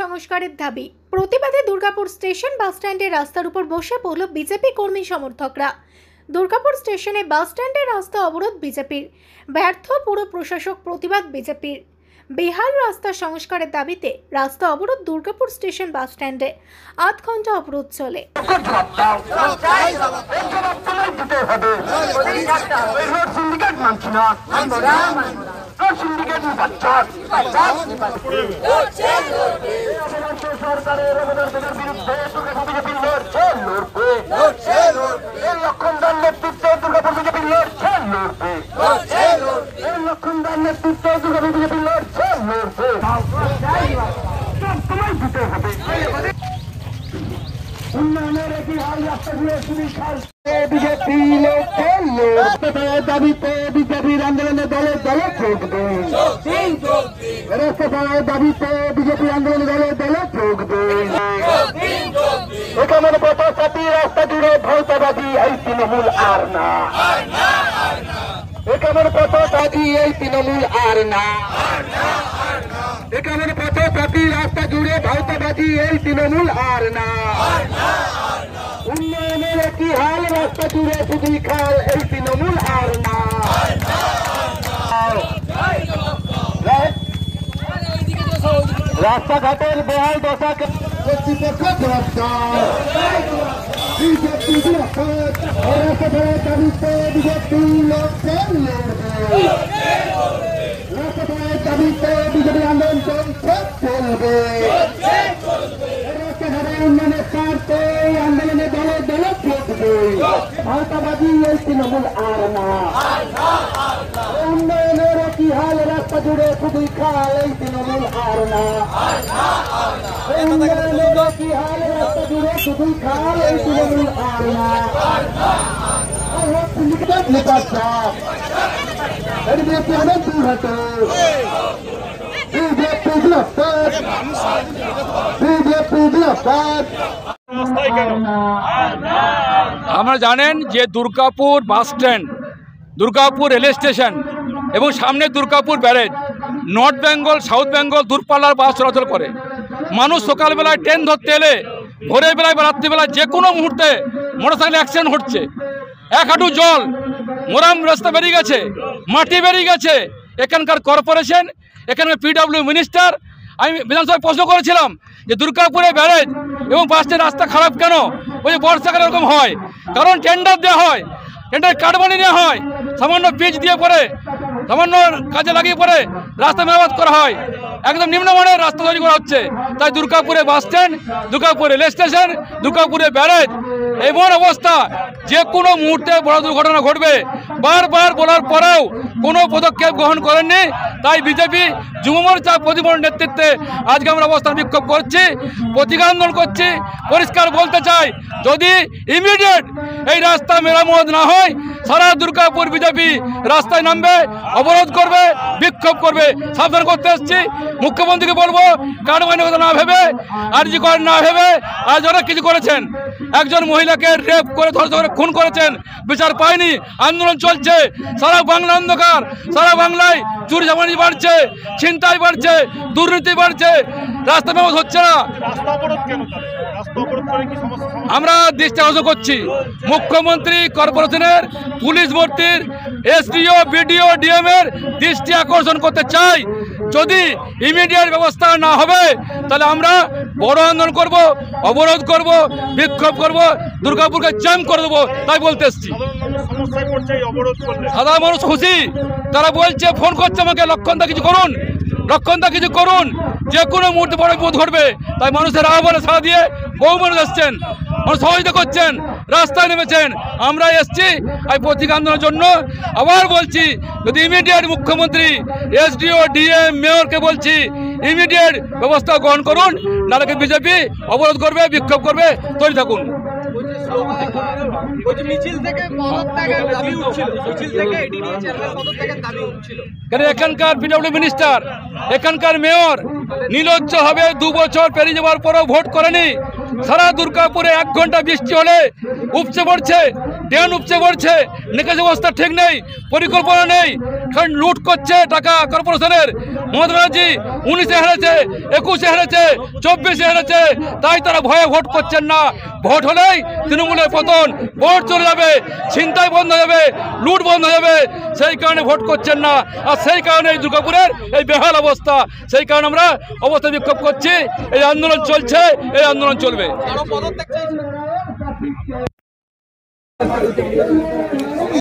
সংস্কারের দাবি। প্রতিবাদে দুর্গাপুর স্টেশন বাস স্ট্যান্ডের রাস্তার উপর বসে পড়ল বিজেপি কর্মী সমর্থকরা। দুর্গাপুর স্টেশনে বাস স্ট্যান্ডের রাস্তা অবরোধ বিজেপির, ব্যর্থ পুর প্রশাসক প্রতিবাদ বিজেপির। বেহাল রাস্তা সংস্কারের দাবিতে রাস্তা অবরোধ দুর্গাপুর স্টেশন বাস স্ট্যান্ডে 8 ঘন্টা অবরোধ চলে। দাবিতে বিজেপির আন্দোলনে দলে দলে যোগ দিন। দাবিতে বিজেপির আন্দোলনে দলে দলে যোগ দিন। এখানে পথসাথী রাস্তা জুড়ে ভৌতবাদী এই তৃণমূল আর না। এখানে পথসাথী এই তৃণমূল আর না। এখানে পথসাথী রাস্তা জুড়ে ভৌতবাদী এই তৃণমূল আর না। উন্নয়নের একটি হাল রাস্তা জুড়ে শুধুই খাল এই তৃণমূল আর না। রাস্তাঘাটের বেহাল দশা কর্তৃপক্ষ দাবিতে বিজেপি দাবিতে বিজেপি আন্দোলন চলবে। উন্নয়নের স্বার্থে আন্দোলনে দলে দলে থাকবে। ভারতাবাদী এই তৃণমূল আর না। উন্নয়নের একই হাল রাস্তা জুড়ে শুধুই খাল এই তৃণমূল আর না। উন্নয়নের একই হাল রাস্তা জুড়ে শুধুই খাল এই তৃণমূল আর না। আপনারা জানেন যে Durgapur bus stand, Durgapur rail station এবং সামনে Durgapur barrage, north Bengal south Bengal দূরপাল্লার বাস চলাচল করে। মানুষ সকালবেলায় ট্রেন ধরতে এলে, ভোরের বেলায় বা রাত্রিবেলায় যে কোনো মুহূর্তে মোটরসাইকেল অ্যাক্সিডেন্ট ঘটছে। এক হাঁটু জল, মোরাম রাস্তা বেরিয়ে গেছে, মাটি বেরিয়ে গেছে। এখানকার কর্পোরেশন, এখানকার পিডব্লিউ মিনিস্টার, আমি বিধানসভায় প্রশ্ন করেছিলাম যে দুর্গাপুরে ব্যারেজ এবং বাস স্ট্যান্ড রাস্তা খারাপ কেন? ওই যে বর্ষাকালে এরকম হয়, কারণ টেন্ডার দেওয়া হয়, টেন্ডার কাটবানি নেওয়া হয়, সামান্য পিচ দিয়ে পরে, সামান্য কাজে লাগিয়ে পরে রাস্তা মেরামত করা হয়। একদম নিম্নমানের রাস্তা তৈরি করা হচ্ছে। তাই দুর্গাপুরে বাস স্ট্যান্ড, দুর্গাপুরে রেল স্টেশন, দুর্গাপুরে ব্যারেজ এমন অবস্থা যে কোনো মুহূর্তে বড় দুর্ঘটনা ঘটবে। বারবার বলার পরেও কোনো পদক্ষেপ গ্রহণ করেননি। তাই বিজেপি যুব মোর্চা প্রতিমন্ডলের নেতৃত্বে আজকে আমরা অবস্থান বিক্ষোভ করছি, প্রতিবাদ আন্দোলন করছি। পরিষ্কার বলতে চাই, যদি ইমিডিয়েট এই রাস্তা মেরামত না হয়, সারা দুর্গাপুর বিজেপি রাস্তায় নামবে, অবরোধ করবে, বিক্ষোভ করবে। সাবধান করতে এসেছি। মুখ্যমন্ত্রীকে বলবো, কাটমানি কথা না ভেবে, আরজি কর না ভেবে, আজ অনেক কিছু করেছেন। একজন মহিলাকে রেপ করে ধর্ষণ করে খুন করেছেন, বিচার পায়নি, আন্দোলন চলছে। সারা বাংলা অন্ধকার, সারা বাংলায় চুরি চামারি বাড়ছে, ছিনতাই বাড়ছে, দুর্নীতি বাড়ছে, রাস্তা মেরামত হচ্ছে না। আমরা দৃষ্টি আকর্ষণ করছি মুখ্যমন্ত্রী, কর্পোরেশনের, পুলিশ ভর্তির, এসডিও, বিডিও, ডিএম এর দৃষ্টি আকর্ষণ করতে চাই। যদি ইমিডিয়েট ব্যবস্থা না হবে তাহলে আমরা বড় আন্দোলন করব, অবরোধ করব, বিক্ষোভ করব, দুর্গাপুরকে জ্যাম করে দেবো। তাই বলতে এসছি। সাধারণ মানুষ খুশি, তারা বলছে, ফোন করছে আমাকে, লক্ষণদা কিছু করুন, লক্ষণদা কিছু করুন, যে কোনো মুহূর্তে বড় বিপদ ঘটবে। তাই মানুষের আহ্বানে সাড়া দিয়ে বহু মানুষ এসছেন, মানুষ সহযোগিতা করছেন, রাস্তায় নেমেছেন। আমরা এসছি এই প্রতীক আন্দোলনের জন্য। আবার বলছি, যদি ইমিডিয়েট মুখ্যমন্ত্রী, এসডিও, ডিএম, মেয়রকে বলছি ইমিডিয়েট ব্যবস্থা গ্রহণ করুন, নাহলে বিজেপি অবরোধ করবে, বিক্ষোভ করবে। তৈরি থাকুন। এখানকার পিডব্লিউ মিনিস্টার, এখানকার মেয়র নির্লজ্জ হবে। 2 বছর পেরিয়ে যাওয়ার পরেও ভোট করেনি। সারা দুর্গাপুরে 1 ঘন্টা বৃষ্টি হলে উপচে পড়ছে, ড্রেন উপচে পড়ছে, নিকাশি ব্যবস্থা ঠিক নেই, পরিকল্পনা নেই, কারণ লুট করছে টাকা কর্পোরেশনের। মমতা ব্যানার্জি 19-এ হেরেছে, 21-এ হেরেছে, 24-এ হেরেছে, তাই তারা ভয়ে ভোট করছেন না। ভোট হলেই তৃণমূলের পতন, ভোট চলে যাবে, ছিনতাই বন্ধ হয়ে যাবে, লুট বন্ধ হয়ে যাবে, সেই কারণে ভোট করছেন না। আর সেই কারণে এই দুর্গাপুরের এই বেহাল অবস্থা, সেই কারণে আমরা অবস্থা বিক্ষোভ করছি। এই আন্দোলন চলছে, এই আন্দোলন চলবে।